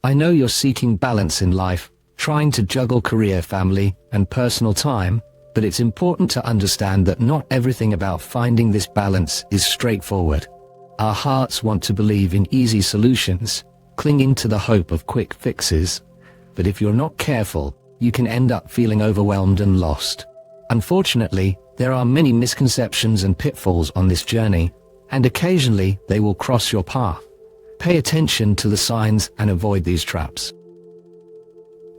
I know you're seeking balance in life, trying to juggle career, family, and personal time, but it's important to understand that not everything about finding this balance is straightforward. Our hearts want to believe in easy solutions, clinging to the hope of quick fixes, but if you're not careful, you can end up feeling overwhelmed and lost. Unfortunately, there are many misconceptions and pitfalls on this journey, and occasionally they will cross your path. Pay attention to the signs and avoid these traps.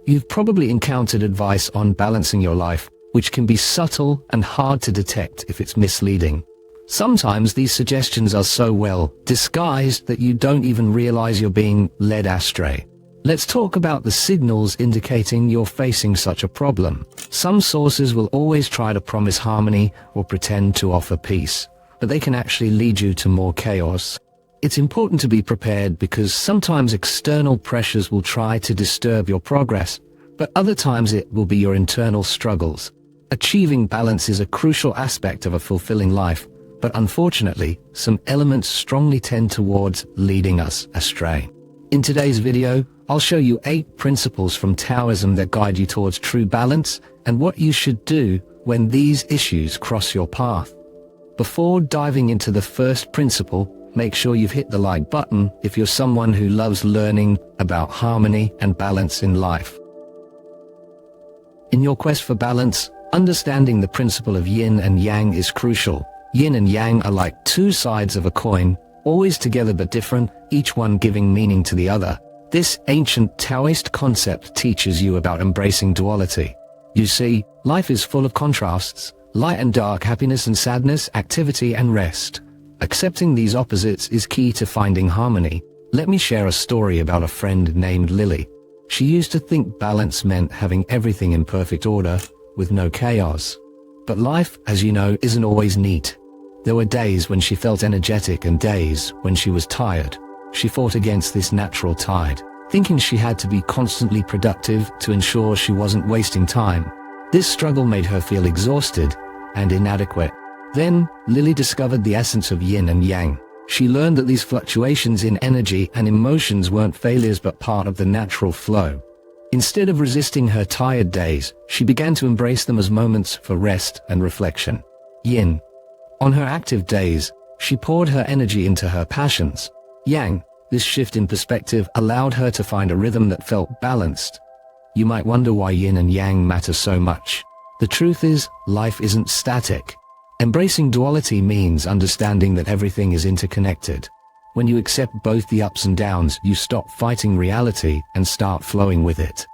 You've probably encountered advice on balancing your life, which can be subtle and hard to detect if it's misleading. Sometimes these suggestions are so well disguised that you don't even realize you're being led astray. Let's talk about the signals indicating you're facing such a problem. Some sources will always try to promise harmony or pretend to offer peace, but they can actually lead you to more chaos. It's important to be prepared because sometimes external pressures will try to disturb your progress, but other times it will be your internal struggles. Achieving balance is a crucial aspect of a fulfilling life, but unfortunately, some elements strongly tend towards leading us astray. In today's video, I'll show you 8 principles from Taoism that guide you towards true balance and what you should do when these issues cross your path. Before diving into the first principle, make sure you've hit the like button if you're someone who loves learning about harmony and balance in life. In your quest for balance, understanding the principle of yin and yang is crucial. Yin and yang are like two sides of a coin, always together but different, each one giving meaning to the other. This ancient Taoist concept teaches you about embracing duality. You see, life is full of contrasts, light and dark, happiness and sadness, activity and rest. Accepting these opposites is key to finding harmony. Let me share a story about a friend named Lily. She used to think balance meant having everything in perfect order, with no chaos. But life, as you know, isn't always neat. There were days when she felt energetic and days when she was tired. She fought against this natural tide, thinking she had to be constantly productive to ensure she wasn't wasting time. This struggle made her feel exhausted and inadequate. Then, Lily discovered the essence of yin and yang. She learned that these fluctuations in energy and emotions weren't failures but part of the natural flow. Instead of resisting her tired days, she began to embrace them as moments for rest and reflection. Yin. On her active days, she poured her energy into her passions. Yang. This shift in perspective allowed her to find a rhythm that felt balanced. You might wonder why yin and yang matter so much. The truth is, life isn't static. Embracing duality means understanding that everything is interconnected. When you accept both the ups and downs, you stop fighting reality and start flowing with it.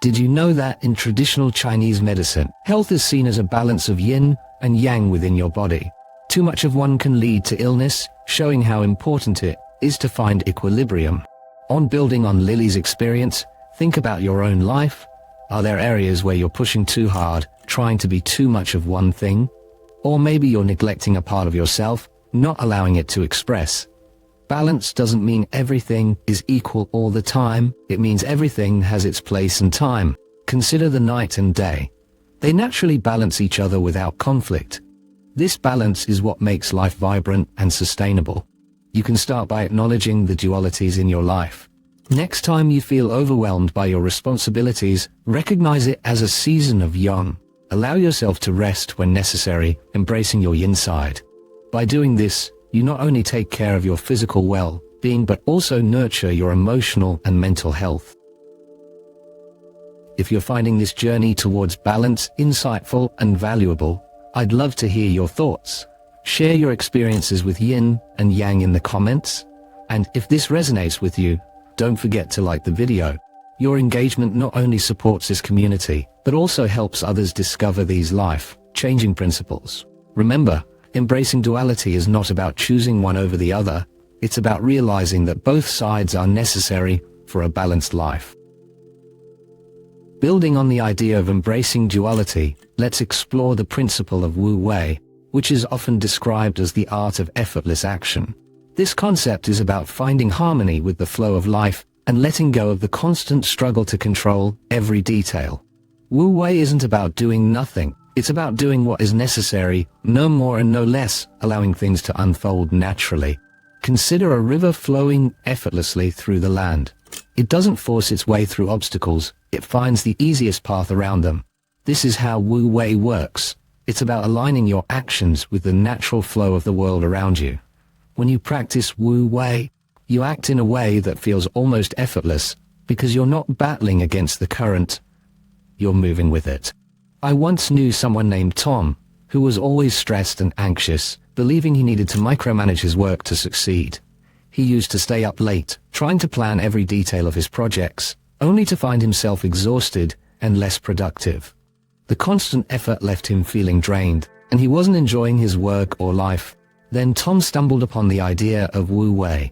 Did you know that in traditional Chinese medicine, health is seen as a balance of yin and yang within your body? Too much of one can lead to illness, showing how important it is to find equilibrium. On building on Lily's experience, think about your own life. Are there areas where you're pushing too hard, trying to be too much of one thing? Or maybe you're neglecting a part of yourself, not allowing it to express. Balance doesn't mean everything is equal all the time. It means everything has its place and time. Consider the night and day. They naturally balance each other without conflict. This balance is what makes life vibrant and sustainable. You can start by acknowledging the dualities in your life. Next time you feel overwhelmed by your responsibilities, recognize it as a season of yang. Allow yourself to rest when necessary, embracing your yin side. By doing this, you not only take care of your physical well-being but also nurture your emotional and mental health. If you're finding this journey towards balance insightful and valuable, I'd love to hear your thoughts. Share your experiences with yin and yang in the comments. And if this resonates with you, don't forget to like the video. Your engagement not only supports this community, but also helps others discover these life-changing principles. Remember, embracing duality is not about choosing one over the other. It's about realizing that both sides are necessary for a balanced life. Building on the idea of embracing duality, let's explore the principle of Wu Wei, which is often described as the art of effortless action. This concept is about finding harmony with the flow of life and letting go of the constant struggle to control every detail. Wu Wei isn't about doing nothing. It's about doing what is necessary, no more and no less, allowing things to unfold naturally. Consider a river flowing effortlessly through the land. It doesn't force its way through obstacles, it finds the easiest path around them. This is how Wu Wei works. It's about aligning your actions with the natural flow of the world around you. When you practice Wu Wei, you act in a way that feels almost effortless, because you're not battling against the current, you're moving with it. I once knew someone named Tom, who was always stressed and anxious, believing he needed to micromanage his work to succeed. He used to stay up late, trying to plan every detail of his projects, only to find himself exhausted and less productive. The constant effort left him feeling drained, and he wasn't enjoying his work or life. Then Tom stumbled upon the idea of Wu Wei.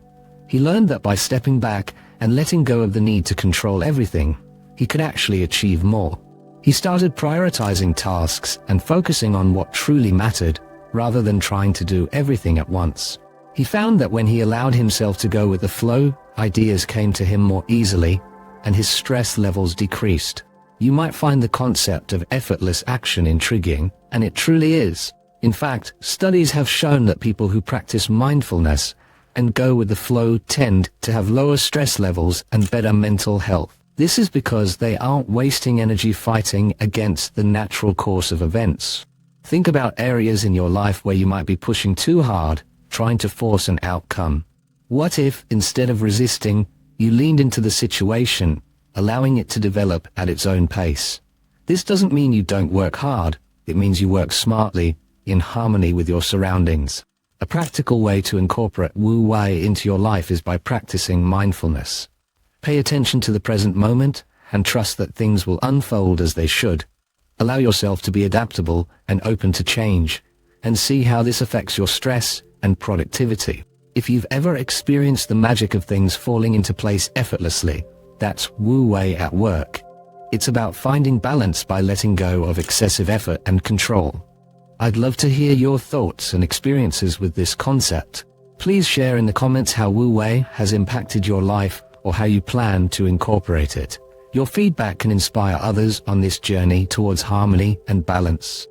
He learned that by stepping back and letting go of the need to control everything, he could actually achieve more. He started prioritizing tasks and focusing on what truly mattered, rather than trying to do everything at once. He found that when he allowed himself to go with the flow, ideas came to him more easily, and his stress levels decreased. You might find the concept of effortless action intriguing, and it truly is. In fact, studies have shown that people who practice mindfulness and go with the flow tend to have lower stress levels and better mental health. This is because they aren't wasting energy fighting against the natural course of events. Think about areas in your life where you might be pushing too hard, trying to force an outcome. What if, instead of resisting, you leaned into the situation, allowing it to develop at its own pace? This doesn't mean you don't work hard, it means you work smartly, in harmony with your surroundings. A practical way to incorporate Wu Wei into your life is by practicing mindfulness. Pay attention to the present moment, and trust that things will unfold as they should. Allow yourself to be adaptable and open to change, and see how this affects your stress and productivity. If you've ever experienced the magic of things falling into place effortlessly, that's Wu Wei at work. It's about finding balance by letting go of excessive effort and control. I'd love to hear your thoughts and experiences with this concept. Please share in the comments how Wu Wei has impacted your life or how you plan to incorporate it. Your feedback can inspire others on this journey towards harmony and balance.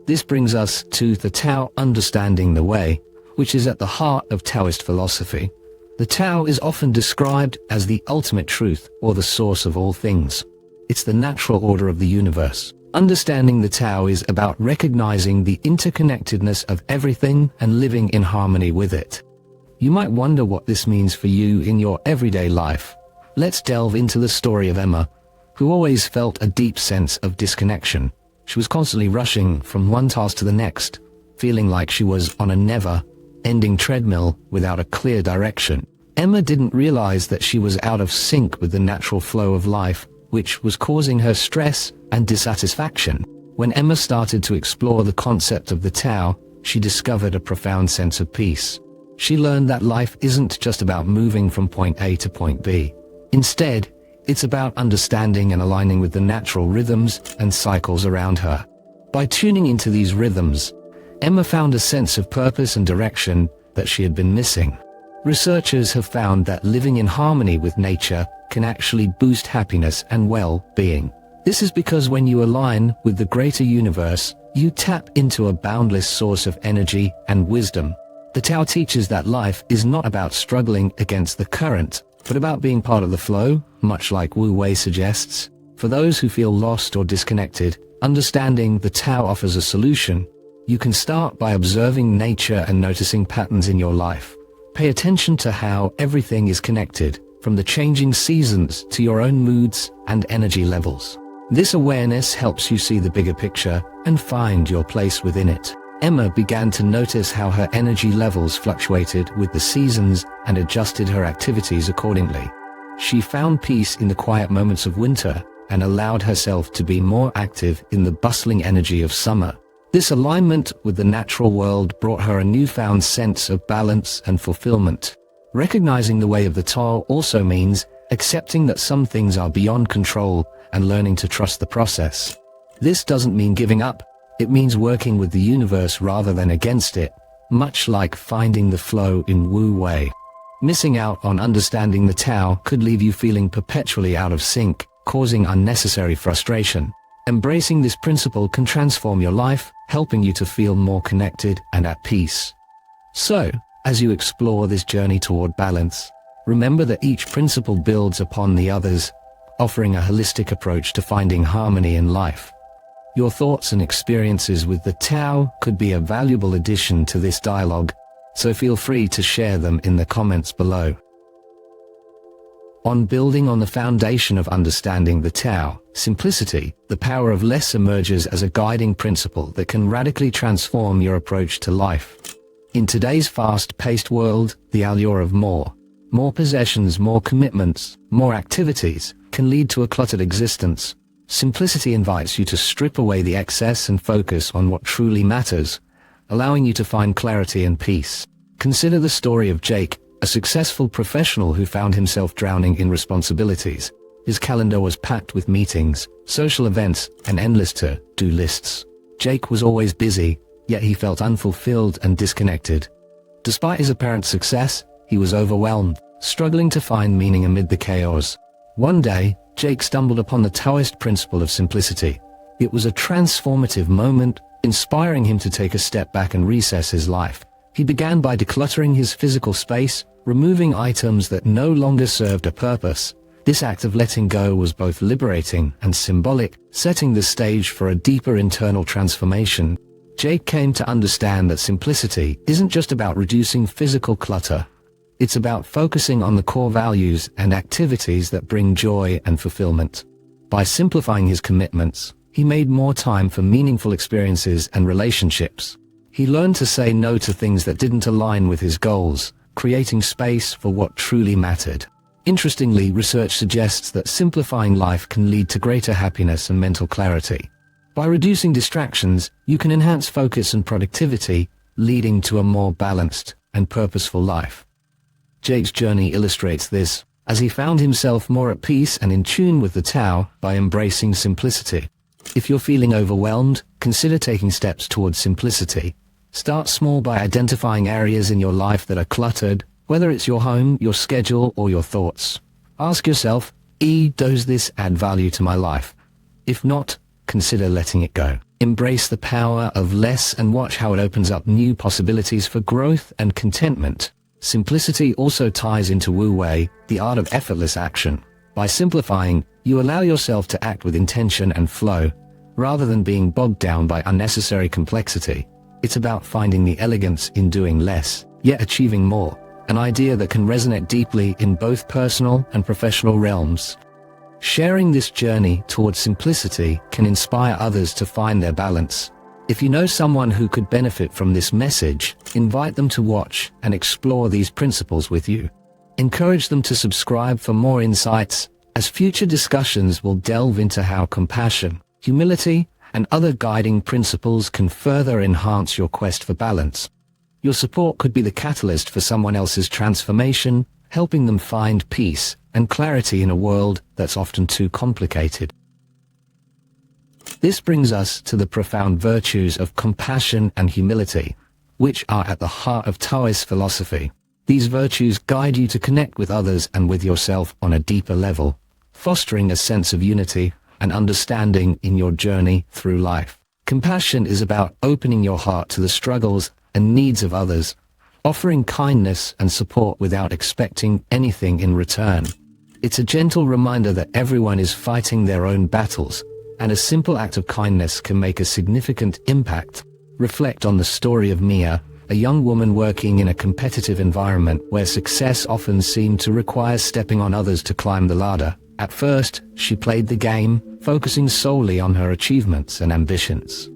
This brings us to the Tao, understanding the way, which is at the heart of Taoist philosophy. The Tao is often described as the ultimate truth or the source of all things. It's the natural order of the universe. Understanding the Tao is about recognizing the interconnectedness of everything and living in harmony with it. You might wonder what this means for you in your everyday life. Let's delve into the story of Emma, who always felt a deep sense of disconnection. She was constantly rushing from one task to the next, feeling like she was on a never-ending treadmill without a clear direction. Emma didn't realize that she was out of sync with the natural flow of life, which was causing her stress and dissatisfaction. When Emma started to explore the concept of the Tao, she discovered a profound sense of peace. She learned that life isn't just about moving from point A to point B. Instead, it's about understanding and aligning with the natural rhythms and cycles around her. By tuning into these rhythms, Emma found a sense of purpose and direction that she had been missing. Researchers have found that living in harmony with nature can actually boost happiness and well-being. This is because when you align with the greater universe, you tap into a boundless source of energy and wisdom. The Tao teaches that life is not about struggling against the current, but about being part of the flow, much like Wu Wei suggests. For those who feel lost or disconnected, understanding the Tao offers a solution. You can start by observing nature and noticing patterns in your life. Pay attention to how everything is connected, from the changing seasons to your own moods and energy levels. This awareness helps you see the bigger picture and find your place within it. Emma began to notice how her energy levels fluctuated with the seasons and adjusted her activities accordingly. She found peace in the quiet moments of winter and allowed herself to be more active in the bustling energy of summer. This alignment with the natural world brought her a newfound sense of balance and fulfillment. Recognizing the way of the Tao also means accepting that some things are beyond control and learning to trust the process. This doesn't mean giving up. It means working with the universe rather than against it, much like finding the flow in Wu Wei. Missing out on understanding the Tao could leave you feeling perpetually out of sync, causing unnecessary frustration. Embracing this principle can transform your life, helping you to feel more connected and at peace. So, as you explore this journey toward balance, Remember that each principle builds upon the others, offering a holistic approach to finding harmony in life. Your thoughts and experiences with the Tao could be a valuable addition to this dialogue, so feel free to share them in the comments below. On building on the foundation of understanding the Tao, simplicity, the power of less emerges as a guiding principle that can radically transform your approach to life. In today's fast-paced world, the allure of more possessions, more commitments, more activities, can lead to a cluttered existence. Simplicity invites you to strip away the excess and focus on what truly matters, allowing you to find clarity and peace. Consider the story of Jake, a successful professional who found himself drowning in responsibilities. His calendar was packed with meetings, social events, and endless to-do lists. Jake was always busy, yet he felt unfulfilled and disconnected. Despite his apparent success, he was overwhelmed, struggling to find meaning amid the chaos. One day, Jake stumbled upon the Taoist principle of simplicity. It was a transformative moment, inspiring him to take a step back and reassess his life. He began by decluttering his physical space, removing items that no longer served a purpose. This act of letting go was both liberating and symbolic, setting the stage for a deeper internal transformation. Jake came to understand that simplicity isn't just about reducing physical clutter. It's about focusing on the core values and activities that bring joy and fulfillment. By simplifying his commitments, he made more time for meaningful experiences and relationships. He learned to say no to things that didn't align with his goals, creating space for what truly mattered. Interestingly, research suggests that simplifying life can lead to greater happiness and mental clarity. By reducing distractions, you can enhance focus and productivity, leading to a more balanced and purposeful life. Jake's journey illustrates this, as he found himself more at peace and in tune with the Tao by embracing simplicity. If you're feeling overwhelmed, consider taking steps towards simplicity. Start small by identifying areas in your life that are cluttered, whether it's your home, your schedule, or your thoughts. Ask yourself, does this add value to my life? If not, consider letting it go. Embrace the power of less and watch how it opens up new possibilities for growth and contentment. Simplicity also ties into Wu Wei, the art of effortless action. By simplifying, you allow yourself to act with intention and flow, rather than being bogged down by unnecessary complexity. It's about finding the elegance in doing less, yet achieving more, an idea that can resonate deeply in both personal and professional realms. Sharing this journey towards simplicity can inspire others to find their balance. If you know someone who could benefit from this message, invite them to watch and explore these principles with you. Encourage them to subscribe for more insights, as future discussions will delve into how compassion, humility, and other guiding principles can further enhance your quest for balance. Your support could be the catalyst for someone else's transformation, helping them find peace and clarity in a world that's often too complicated. This brings us to the profound virtues of compassion and humility, which are at the heart of Taoist philosophy. These virtues guide you to connect with others and with yourself on a deeper level, fostering a sense of unity and understanding in your journey through life. Compassion is about opening your heart to the struggles and needs of others, offering kindness and support without expecting anything in return. It's a gentle reminder that everyone is fighting their own battles, and a simple act of kindness can make a significant impact. Reflect on the story of Mia, a young woman working in a competitive environment where success often seemed to require stepping on others to climb the ladder. At first, she played the game, focusing solely on her achievements and ambitions.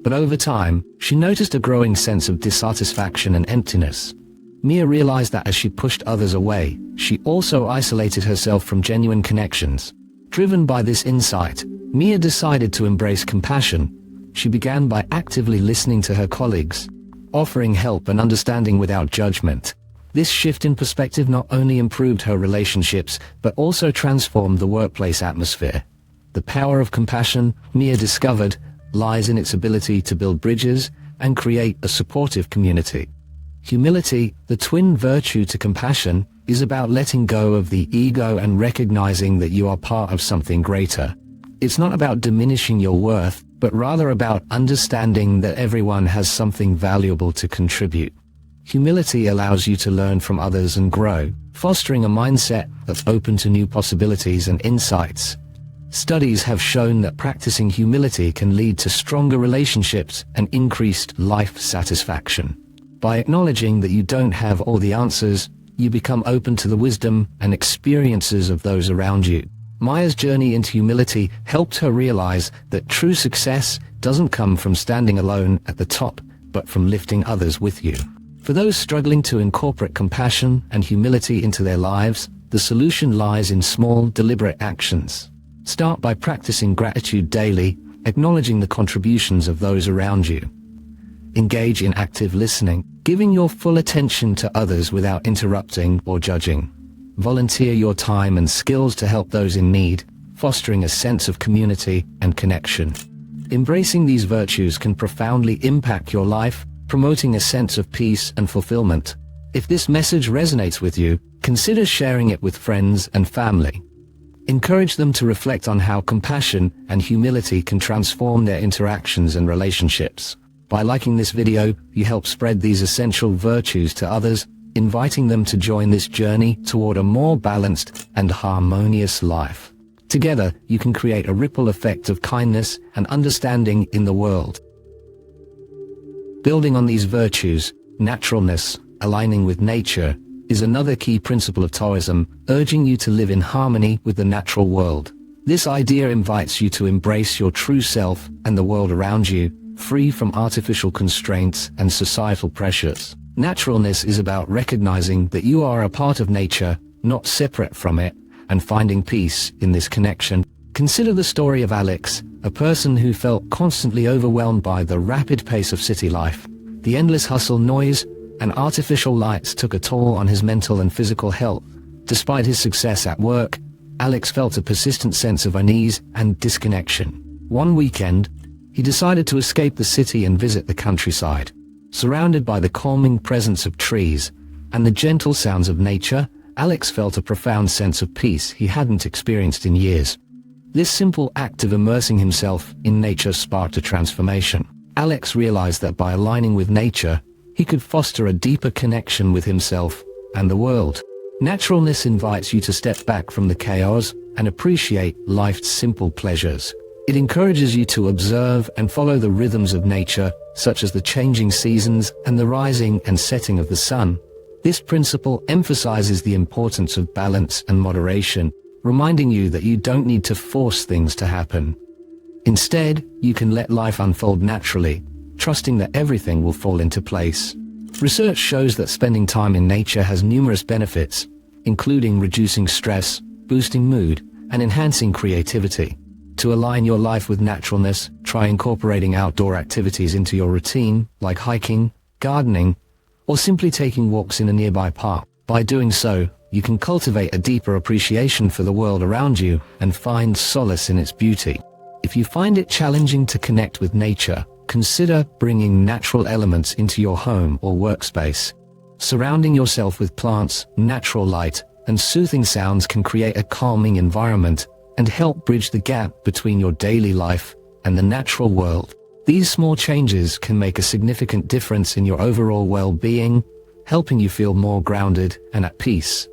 But over time, she noticed a growing sense of dissatisfaction and emptiness. Mia realized that as she pushed others away, she also isolated herself from genuine connections. Driven by this insight, Mia decided to embrace compassion. She began by actively listening to her colleagues, offering help and understanding without judgment. This shift in perspective not only improved her relationships, but also transformed the workplace atmosphere. The power of compassion, Mia discovered, lies in its ability to build bridges and create a supportive community. Humility, the twin virtue to compassion, is about letting go of the ego and recognizing that you are part of something greater. It's not about diminishing your worth, but rather about understanding that everyone has something valuable to contribute. Humility allows you to learn from others and grow, fostering a mindset that's open to new possibilities and insights. Studies have shown that practicing humility can lead to stronger relationships and increased life satisfaction. By acknowledging that you don't have all the answers, you become open to the wisdom and experiences of those around you. Maya's journey into humility helped her realize that true success doesn't come from standing alone at the top, but from lifting others with you. For those struggling to incorporate compassion and humility into their lives, the solution lies in small, deliberate actions. Start by practicing gratitude daily, acknowledging the contributions of those around you. Engage in active listening, giving your full attention to others without interrupting or judging. Volunteer your time and skills to help those in need, fostering a sense of community and connection. Embracing these virtues can profoundly impact your life, promoting a sense of peace and fulfillment. If this message resonates with you, consider sharing it with friends and family. Encourage them to reflect on how compassion and humility can transform their interactions and relationships. By liking this video, you help spread these essential virtues to others, inviting them to join this journey toward a more balanced and harmonious life. Together, you can create a ripple effect of kindness and understanding in the world. Building on these virtues, naturalness, aligning with nature, is another key principle of Taoism, urging you to live in harmony with the natural world. This idea invites you to embrace your true self and the world around you, free from artificial constraints and societal pressures. Naturalness is about recognizing that you are a part of nature, not separate from it, and finding peace in this connection. Consider the story of Alex, a person who felt constantly overwhelmed by the rapid pace of city life. The endless hustle, noise, and artificial lights took a toll on his mental and physical health. Despite his success at work, Alex felt a persistent sense of unease and disconnection. One weekend, he decided to escape the city and visit the countryside. Surrounded by the calming presence of trees and the gentle sounds of nature, Alex felt a profound sense of peace he hadn't experienced in years. This simple act of immersing himself in nature sparked a transformation. Alex realized that by aligning with nature, he could foster a deeper connection with himself and the world. Naturalness invites you to step back from the chaos and appreciate life's simple pleasures. It encourages you to observe and follow the rhythms of nature, such as the changing seasons and the rising and setting of the sun. This principle emphasizes the importance of balance and moderation, reminding you that you don't need to force things to happen. Instead, you can let life unfold naturally, trusting that everything will fall into place. Research shows that spending time in nature has numerous benefits, including reducing stress, boosting mood, and enhancing creativity. To align your life with naturalness, try incorporating outdoor activities into your routine, like hiking, gardening, or simply taking walks in a nearby park. By doing so, you can cultivate a deeper appreciation for the world around you and find solace in its beauty. If you find it challenging to connect with nature, consider bringing natural elements into your home or workspace. Surrounding yourself with plants, natural light, and soothing sounds can create a calming environment and help bridge the gap between your daily life and the natural world. These small changes can make a significant difference in your overall well-being, helping you feel more grounded and at peace.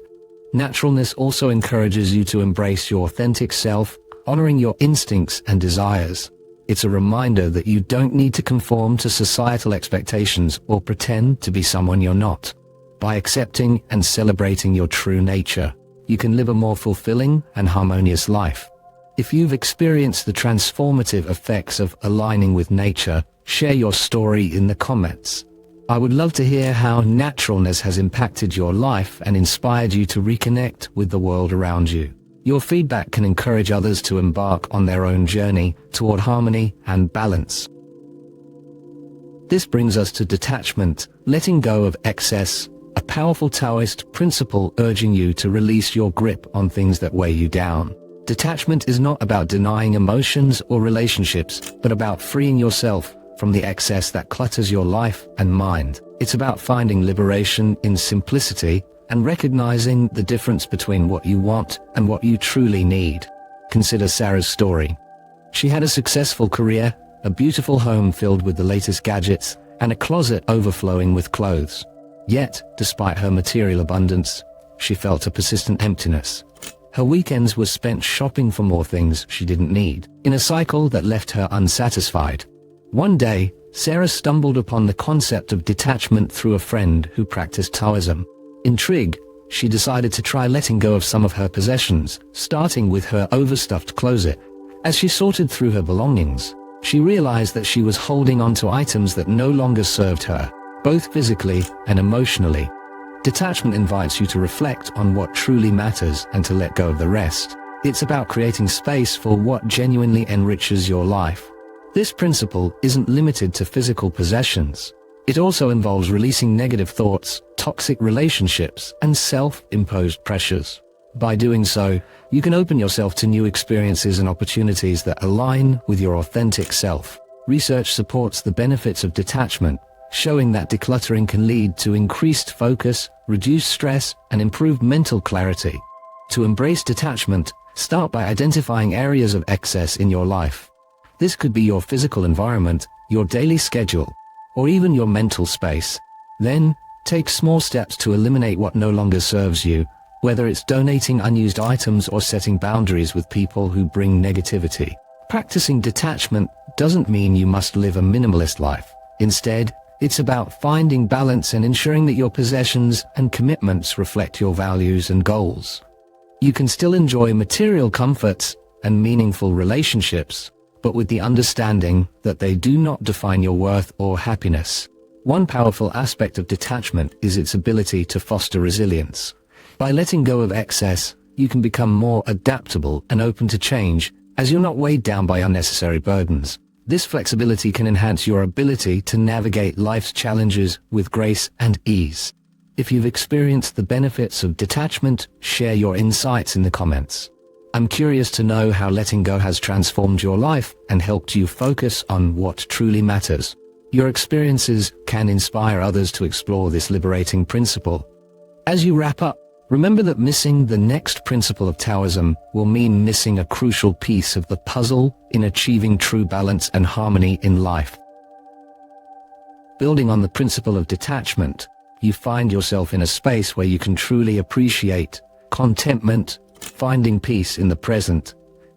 Naturalness also encourages you to embrace your authentic self, honoring your instincts and desires. It's a reminder that you don't need to conform to societal expectations or pretend to be someone you're not. By accepting and celebrating your true nature, you can live a more fulfilling and harmonious life. If you've experienced the transformative effects of aligning with nature, share your story in the comments. I would love to hear how naturalness has impacted your life and inspired you to reconnect with the world around you. Your feedback can encourage others to embark on their own journey toward harmony and balance. This brings us to detachment, letting go of excess, a powerful Taoist principle urging you to release your grip on things that weigh you down. Detachment is not about denying emotions or relationships, but about freeing yourself from the excess that clutters your life and mind. It's about finding liberation in simplicity and recognizing the difference between what you want and what you truly need. Consider Sarah's story. She had a successful career, a beautiful home filled with the latest gadgets, and a closet overflowing with clothes. Yet, despite her material abundance, she felt a persistent emptiness. Her weekends were spent shopping for more things she didn't need, in a cycle that left her unsatisfied. One day, Sarah stumbled upon the concept of detachment through a friend who practiced Taoism. Intrigued, she decided to try letting go of some of her possessions, starting with her overstuffed closet. As she sorted through her belongings, she realized that she was holding onto items that no longer served her, both physically and emotionally. Detachment invites you to reflect on what truly matters and to let go of the rest. It's about creating space for what genuinely enriches your life. This principle isn't limited to physical possessions. It also involves releasing negative thoughts, toxic relationships, and self-imposed pressures. By doing so, you can open yourself to new experiences and opportunities that align with your authentic self. Research supports the benefits of detachment, showing that decluttering can lead to increased focus, reduced stress, and improved mental clarity. To embrace detachment, start by identifying areas of excess in your life. This could be your physical environment, your daily schedule, or even your mental space. Then, take small steps to eliminate what no longer serves you, whether it's donating unused items or setting boundaries with people who bring negativity. Practicing detachment doesn't mean you must live a minimalist life. Instead, it's about finding balance and ensuring that your possessions and commitments reflect your values and goals. You can still enjoy material comforts and meaningful relationships, but with the understanding that they do not define your worth or happiness. One powerful aspect of detachment is its ability to foster resilience. By letting go of excess, you can become more adaptable and open to change, as you're not weighed down by unnecessary burdens. This flexibility can enhance your ability to navigate life's challenges with grace and ease. If you've experienced the benefits of detachment, share your insights in the comments. I'm curious to know how letting go has transformed your life and helped you focus on what truly matters. Your experiences can inspire others to explore this liberating principle. As you wrap up, remember that missing the next principle of Taoism will mean missing a crucial piece of the puzzle in achieving true balance and harmony in life. Building on the principle of detachment, you find yourself in a space where you can truly appreciate contentment, finding peace in the present.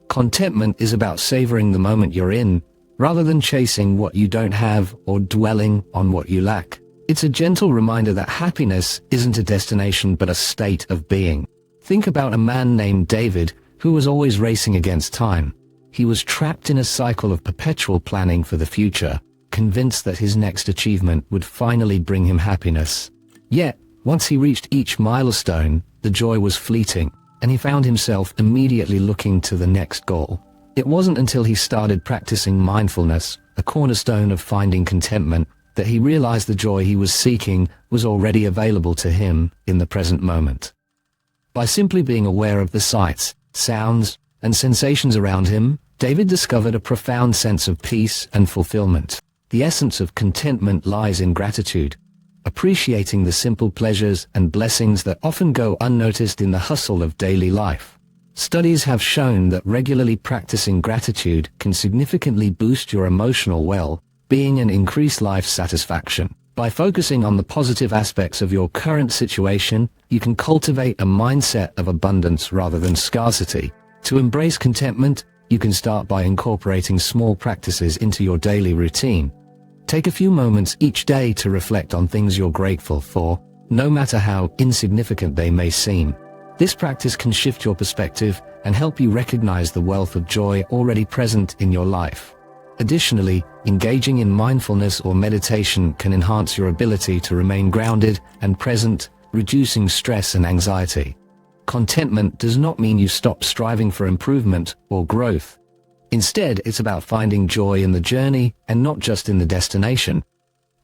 Contentment is about savoring the moment you're in, rather than chasing what you don't have or dwelling on what you lack. It's a gentle reminder that happiness isn't a destination but a state of being. Think about a man named David, who was always racing against time. He was trapped in a cycle of perpetual planning for the future, convinced that his next achievement would finally bring him happiness. Yet, once he reached each milestone, the joy was fleeting, and he found himself immediately looking to the next goal. It wasn't until he started practicing mindfulness, a cornerstone of finding contentment, that he realized the joy he was seeking was already available to him in the present moment. By simply being aware of the sights, sounds, and sensations around him, David discovered a profound sense of peace and fulfillment. The essence of contentment lies in gratitude, appreciating the simple pleasures and blessings that often go unnoticed in the hustle of daily life. Studies have shown that regularly practicing gratitude can significantly boost your emotional well-being and increase life satisfaction. By focusing on the positive aspects of your current situation, you can cultivate a mindset of abundance rather than scarcity. To embrace contentment, you can start by incorporating small practices into your daily routine. Take a few moments each day to reflect on things you're grateful for, no matter how insignificant they may seem. This practice can shift your perspective and help you recognize the wealth of joy already present in your life. Additionally, engaging in mindfulness or meditation can enhance your ability to remain grounded and present, reducing stress and anxiety. Contentment does not mean you stop striving for improvement or growth. Instead, it's about finding joy in the journey and not just in the destination.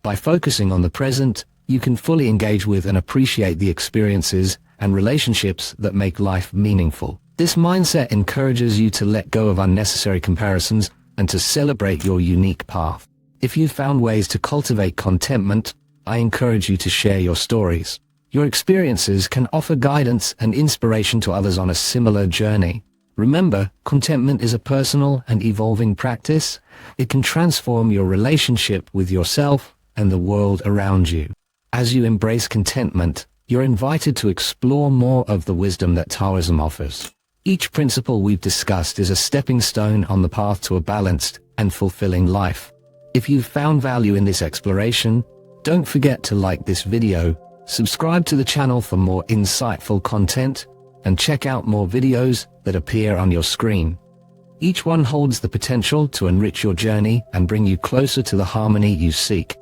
By focusing on the present, you can fully engage with and appreciate the experiences and relationships that make life meaningful. This mindset encourages you to let go of unnecessary comparisons and to celebrate your unique path. If you've found ways to cultivate contentment, I encourage you to share your stories. Your experiences can offer guidance and inspiration to others on a similar journey. Remember, contentment is a personal and evolving practice. It can transform your relationship with yourself and the world around you. As you embrace contentment, you're invited to explore more of the wisdom that Taoism offers. Each principle we've discussed is a stepping stone on the path to a balanced and fulfilling life. If you've found value in this exploration, don't forget to like this video, subscribe to the channel for more insightful content, and check out more videos that appear on your screen. Each one holds the potential to enrich your journey and bring you closer to the harmony you seek.